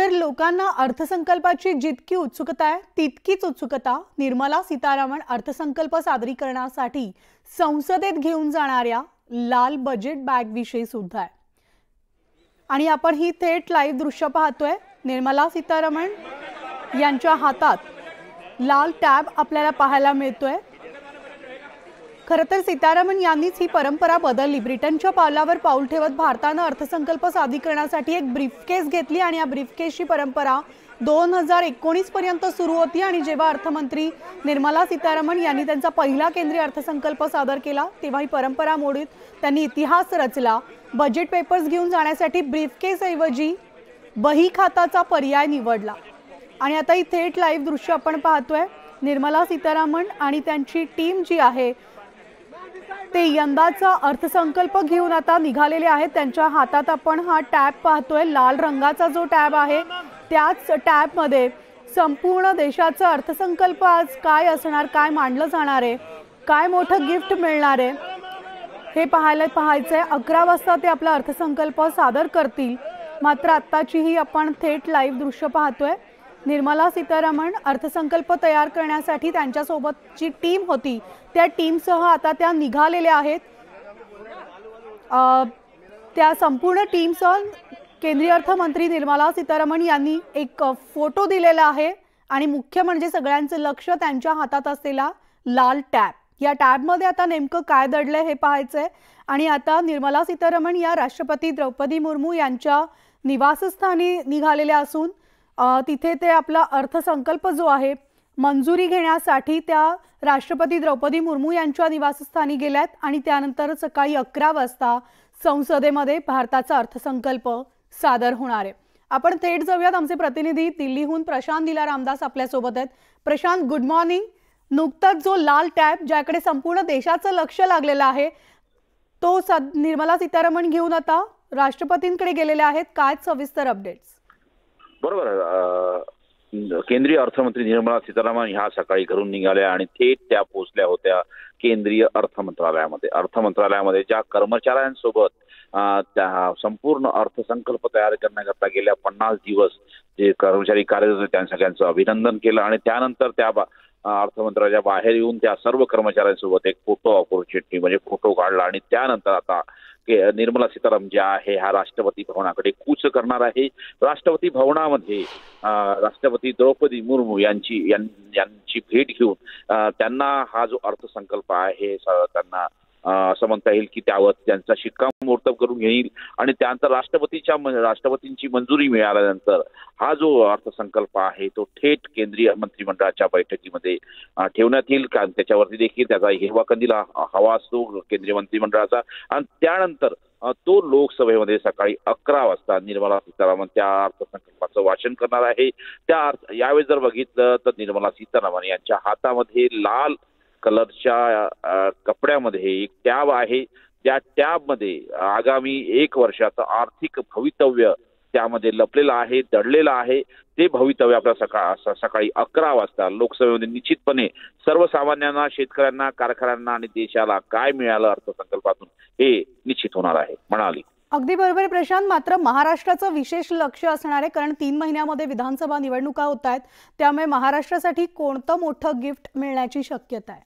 तर लोकांना अर्थसंकल्पाची जितकी उत्सुकता आहे तितकीच उत्सुकता निर्मला सीतारामन अर्थसंकल्प सादरीकरणासाठी संसदेत घेऊन जाणाऱ्या लाल बजेट बॅग विषयी सुद्धा आहे। आणि आपण ही थेट लाईव्ह दृश्य पाहतोय। निर्मला सीतारामन यांच्या हातात लाल टॅब आपल्याला पाहायला मिळतोय। खरं तर सीतारामन यांनीच ही परंपरा बदलली। ब्रिटनच्या पावलावर पाऊल ठेवत भारताने अर्थसंकल्प सादरीकरणासाठी एक ब्रीफकेस घेतली आणि या ब्रीफकेसची परंपरा 2019 पर्यंत सुरू होती। आणि जेव्हा अर्थमंत्री निर्मला सीतारामन यांनी त्यांचा पहिला केंद्रीय अर्थसंकल्प सादर केला तेव्हा ही परंपरा मोडीत त्यांनी इतिहास रचला। बजेट पेपर्स घेऊन जाण्यासाठी ब्रीफकेस ऐवजी बही खात्याचा पर्याय निवडला। आणि आता ही थेट लाईव्ह दृश्य आपण पाहतोय। निर्मला सीतारामन आणि त्यांची टीम जी आहे ते यंदाचा अर्थसंकल्प घेऊन आता निघालेले आहेत। त्यांच्या हातात आपण हा टॅब पाहतोय। लाल रंगाचा जो टॅब आहे त्याच टॅब मध्ये संपूर्ण देशाचा अर्थसंकल्प आज काय असणार, काय मांडलं जाणार आहे, काय मोठं गिफ्ट मिळणार आहे हे पाहायचंय। 11 वाजता ते आपला अर्थसंकल्प सादर करतील। मात्र आत्ताची ही आपण थेट लाईव्ह दृश्य पाहतोय। निर्मला सीतारामन अर्थसंकल्प तयार करण्यासाठी त्यांच्यासोबत जी टीम होती त्या टीमसह आता त्या निघालेल्या आहेत। त्या संपूर्ण टीमसह केंद्रीय अर्थमंत्री निर्मला सीतारामन यांनी एक फोटो दिलेला आहे आणि मुख्य म्हणजे सगळ्यांचं लक्ष त्यांच्या हातात असलेला लाल टॅब। या टॅबमध्ये आता नेमकं काय दडलंय हे पाहायचंय। आणि आता निर्मला सीतारामन या राष्ट्रपती द्रौपदी मुर्मू यांच्या निवासस्थानी निघालेल्या असून तिथे ते आपला अर्थसंकल्प जो आहे मंजुरी घेण्यासाठी त्या राष्ट्रपती द्रौपदी मुर्मू यांच्या निवासस्थानी गेल्यात। आणि त्यानंतर सकाळी 11 वाजता संसदेमध्ये भारताचा अर्थसंकल्प सादर होणार आहे। आपण थेट जाऊयात। आमचे प्रतिनिधी दिल्लीहून प्रशांत दिला रामदास आपल्या सोबत आहेत। Prashant, good morning. नुकताच जो लाल टॅब ज्याकडे संपूर्ण देशाचं लक्ष लागलेलं आहे तो निर्मला सीतारामन घेऊन आता राष्ट्रपतींकडे गेलेले आहेत। काय सविस्तर अपडेट्स? बरोबर, केंद्रीय अर्थमंत्री निर्मला सीतारामन ह्या सकाळी घरून निघाल्या आणि थेट त्या पोहोचल्या होत्या केंद्रीय अर्थमंत्रालयामध्ये। अर्थमंत्रालयामध्ये ज्या कर्मचाऱ्यांसोबत त्या संपूर्ण अर्थसंकल्प तयार करण्याकरता गेल्या 50 दिवस जे कर्मचारी कार्यरत होते त्या सगळ्यांचं अभिनंदन केलं। आणि त्यानंतर त्या अर्थमंत्र्याच्या बाहेर येऊन त्या सर्व कर्मचाऱ्यांसोबत एक फोटो ऑपॉर्च्युनिटी म्हणजे फोटो काढला। आणि त्यानंतर आता निर्मला सीतारामन ज्या आहे ह्या राष्ट्रपती भवनाकडे कूच करणार आहे। राष्ट्रपती भवनामध्ये राष्ट्रपती द्रौपदी मुर्मू यांची भेट घेऊन त्यांना हा जो अर्थसंकल्प आहे त्यांना असं म्हणता येईल की त्यावर त्यांचा शिक्कामोर्तब करून घेईल। आणि त्यानंतर राष्ट्रपतींची मंजुरी मिळाल्यानंतर हा जो अर्थसंकल्प आहे तो थेट केंद्रीय मंत्रिमंडळाच्या बैठकीमध्ये ठेवण्यात येईल। कारण त्याच्यावरती देखील त्याचा हिरवा कंदील हवा असतो केंद्रीय मंत्रिमंडळाचा। आणि त्यानंतर तो लोकसभेमध्ये सकाळी 11 वाजता निर्मला सीतारामन त्या अर्थसंकल्पाचं वाचन करणार आहे। यावेळी जर बघितलं तर निर्मला सीतारामन यांच्या हातामध्ये लाल कलरच्या कपड्यामध्ये एक टॅब आहे। त्या टॅबमध्ये आगामी 1 वर्षाचं आर्थिक भवितव्य त्यामध्ये लपलेलं आहे, दडलेलं आहे। ते भवितव्य आपल्या सकाळी 11 वाजता लोकसभेमध्ये निश्चितपणे सर्वसामान्यांना, शेतकऱ्यांना, कारखान्यांना आणि देशाला काय मिळालं अर्थसंकल्पातून हे निश्चित होणार आहे म्हणाली। अगदी बरोबर प्रशांत। मात्र महाराष्ट्राचं विशेष लक्ष असणार आहे कारण 3 महिन्यामध्ये विधानसभा निवडणुका होत आहेत। त्यामुळे महाराष्ट्रासाठी कोणतं मोठं गिफ्ट मिळण्याची शक्यता आहे?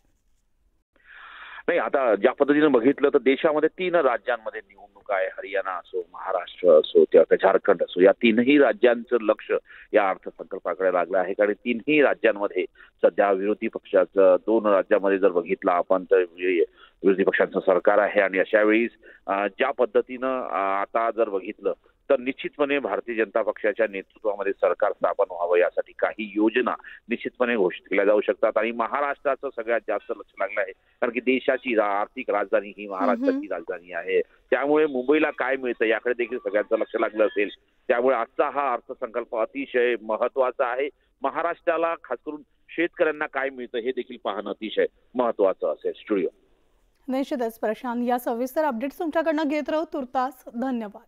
नाही, आता ज्या पद्धतीने बघितलं तर देशामध्ये 3 राज्यांमध्ये निवडणूक आहे। हरियाणा असो, महाराष्ट्र असो किंवा झारखंड असो, या 3ही राज्यांचं लक्ष या अर्थसंकल्पाकडे लागलं आहे। कारण 3ही राज्यांमध्ये सध्या विरोधी पक्षाचं 2 राज्यांमध्ये जर बघितलं आपण तर विरोधी पक्षांचं सरकार आहे। आणि अशा वेळीस ज्या पद्धतीनं आता जर बघितलं तर निश्चितपणे भारतीय जनता पक्षाच्या नेतृत्वामध्ये सरकार स्थापन व्हावं यासाठी काही योजना निश्चितपणे घोषित केल्या जाऊ शकतात। आणि महाराष्ट्राचं सगळ्यात जास्त लक्ष लागलं आहे कारण की देशाची आर्थिक राजधानी ही महाराष्ट्राची राजधानी आहे। त्यामुळे मुंबईला काय मिळतं याकडे देखील सगळ्यांचं लक्ष लागलं असेल। त्यामुळे आजचा हा अर्थसंकल्प अतिशय महत्त्वाचा आहे। महाराष्ट्राला खास करून शेतकऱ्यांना काय मिळतं हे देखील पाहणं अतिशय महत्त्वाचं असेल। स्टुडिओ निश्चितच प्रशांत, या सविस्तर अपडेट्स तुमच्याकडनं घेत राहू। तुर्तास धन्यवाद।